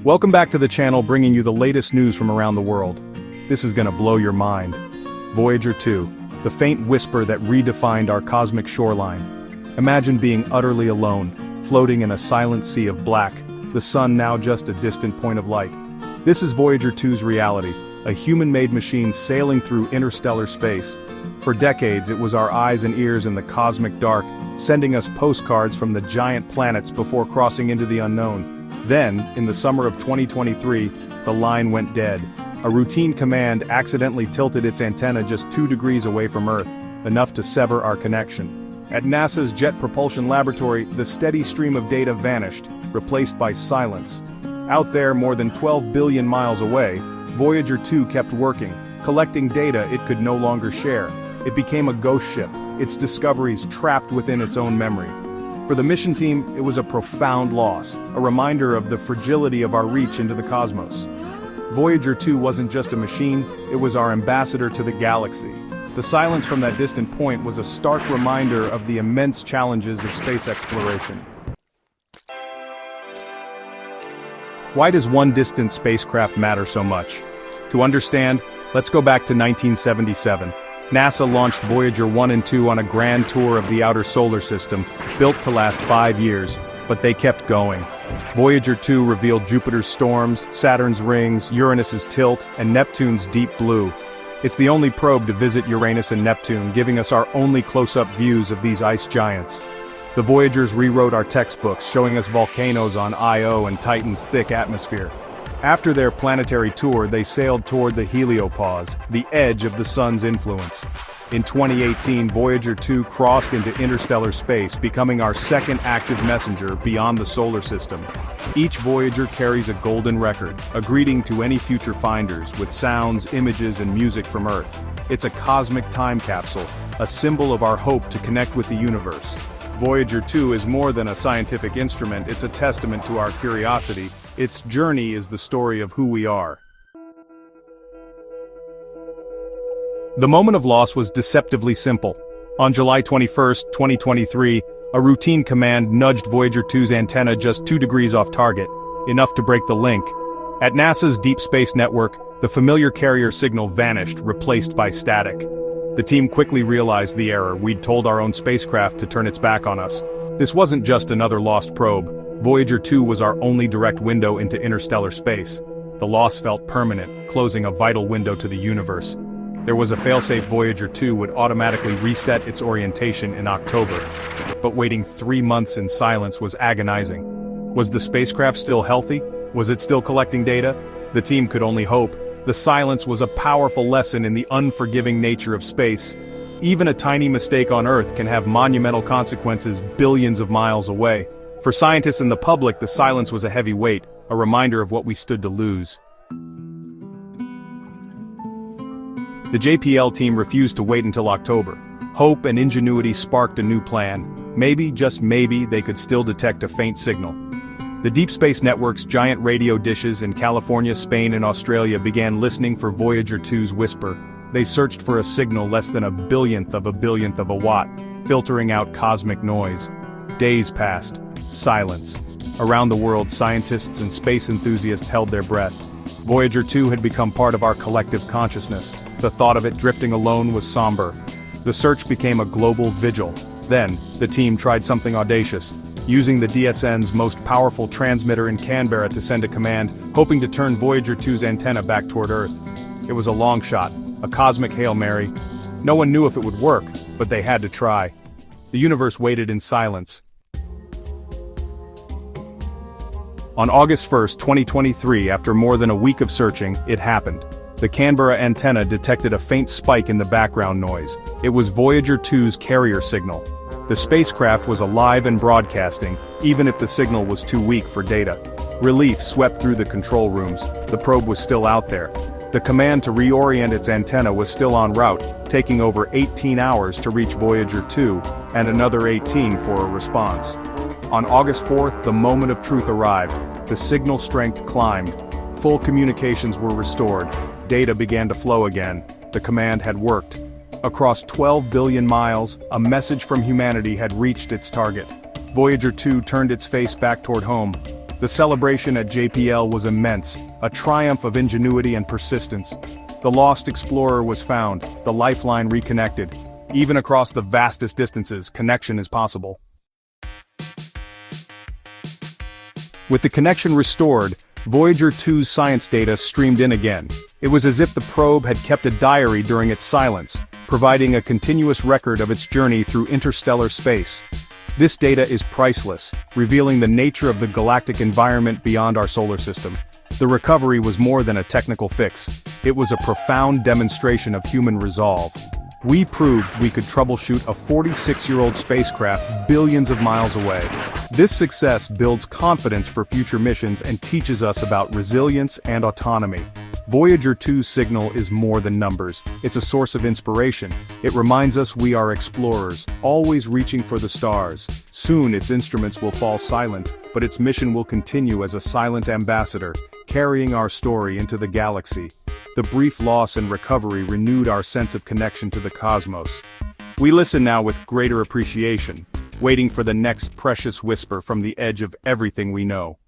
Welcome back to the channel, bringing you the latest news from around the world. This is gonna blow your mind. Voyager 2, the faint whisper that redefined our cosmic shoreline. Imagine being utterly alone, floating in a silent sea of black, the sun now just a distant point of light. This is Voyager 2's reality, a human-made machine sailing through interstellar space. For decades, it was our eyes and ears in the cosmic dark, sending us postcards from the giant planets before crossing into the unknown. Then, in the summer of 2023, the line went dead. A routine command accidentally tilted its antenna just 2 degrees away from Earth, enough to sever our connection. At NASA's Jet Propulsion Laboratory, the steady stream of data vanished, replaced by silence. Out there, more than 12 billion miles away, Voyager 2 kept working, collecting data it could no longer share. It became a ghost ship, its discoveries trapped within its own memory. For the mission team, it was a profound loss, a reminder of the fragility of our reach into the cosmos. Voyager 2 wasn't just a machine, it was our ambassador to the galaxy. The silence from that distant point was a stark reminder of the immense challenges of space exploration. Why does one distant spacecraft matter so much? To understand, let's go back to 1977. NASA launched Voyager 1 and 2 on a grand tour of the outer solar system, built to last 5 years, but they kept going. Voyager 2 revealed Jupiter's storms, Saturn's rings, Uranus's tilt, and Neptune's deep blue. It's the only probe to visit Uranus and Neptune, giving us our only close-up views of these ice giants. The Voyagers rewrote our textbooks, showing us volcanoes on Io and Titan's thick atmosphere. After their planetary tour, they sailed toward the heliopause, the edge of the sun's influence. In 2018, Voyager 2 crossed into interstellar space, becoming our second active messenger beyond the solar system. Each Voyager carries a golden record, a greeting to any future finders, with sounds, images, and music from Earth. It's a cosmic time capsule, a symbol of our hope to connect with the universe. Voyager 2 is more than a scientific instrument, it's a testament to our curiosity. Its journey is the story of who we are. The moment of loss was deceptively simple. On July 21, 2023, a routine command nudged Voyager 2's antenna just 2 degrees off target, enough to break the link. At NASA's Deep Space Network, the familiar carrier signal vanished, replaced by static. The team quickly realized the error. We'd told our own spacecraft to turn its back on us. This wasn't just another lost probe. Voyager 2 was our only direct window into interstellar space. The loss felt permanent, closing a vital window to the universe. There was a failsafe Voyager 2 would automatically reset its orientation in October. But waiting 3 months in silence was agonizing. Was the spacecraft still healthy? Was it still collecting data? The team could only hope. The silence was a powerful lesson in the unforgiving nature of space. Even a tiny mistake on Earth can have monumental consequences billions of miles away. For scientists and the public, the silence was a heavy weight, a reminder of what we stood to lose. The JPL team refused to wait until October. Hope and ingenuity sparked a new plan. Maybe, just maybe, they could still detect a faint signal. The Deep Space Network's giant radio dishes in California, Spain, and Australia began listening for Voyager 2's whisper. They searched for a signal less than a billionth of a watt, filtering out cosmic noise. Days passed. Silence. Around the world, scientists and space enthusiasts held their breath. Voyager 2 had become part of our collective consciousness. The thought of it drifting alone was somber. The search became a global vigil. Then, the team tried something audacious, using the DSN's most powerful transmitter in Canberra to send a command, hoping to turn Voyager 2's antenna back toward Earth. It was a long shot, a cosmic Hail Mary. No one knew if it would work, but they had to try. The universe waited in silence. On August 1, 2023, after more than a week of searching, it happened. The Canberra antenna detected a faint spike in the background noise. It was Voyager 2's carrier signal. The spacecraft was alive and broadcasting, even if the signal was too weak for data. Relief swept through the control rooms. The probe was still out there. The command to reorient its antenna was still en route, taking over 18 hours to reach Voyager 2, and another 18 for a response. On August 4th, the moment of truth arrived. The signal strength climbed. Full communications were restored. Data began to flow again. The command had worked. Across 12 billion miles, a message from humanity had reached its target. Voyager 2 turned its face back toward home. The celebration at JPL was immense, a triumph of ingenuity and persistence. The lost explorer was found, the Lifeline reconnected. Even across the vastest distances, connection is possible. With the connection restored, Voyager 2's science data streamed in again. It was as if the probe had kept a diary during its silence, providing a continuous record of its journey through interstellar space. This data is priceless, revealing the nature of the galactic environment beyond our solar system. The recovery was more than a technical fix. It was a profound demonstration of human resolve. We proved we could troubleshoot a 46-year-old spacecraft billions of miles away. This success builds confidence for future missions and teaches us about resilience and autonomy. Voyager 2's signal is more than numbers. It's a source of inspiration. It reminds us we are explorers, always reaching for the stars. Soon its instruments will fall silent, but its mission will continue as a silent ambassador, carrying our story into the galaxy. The brief loss and recovery renewed our sense of connection to the cosmos. We listen now with greater appreciation, waiting for the next precious whisper from the edge of everything we know.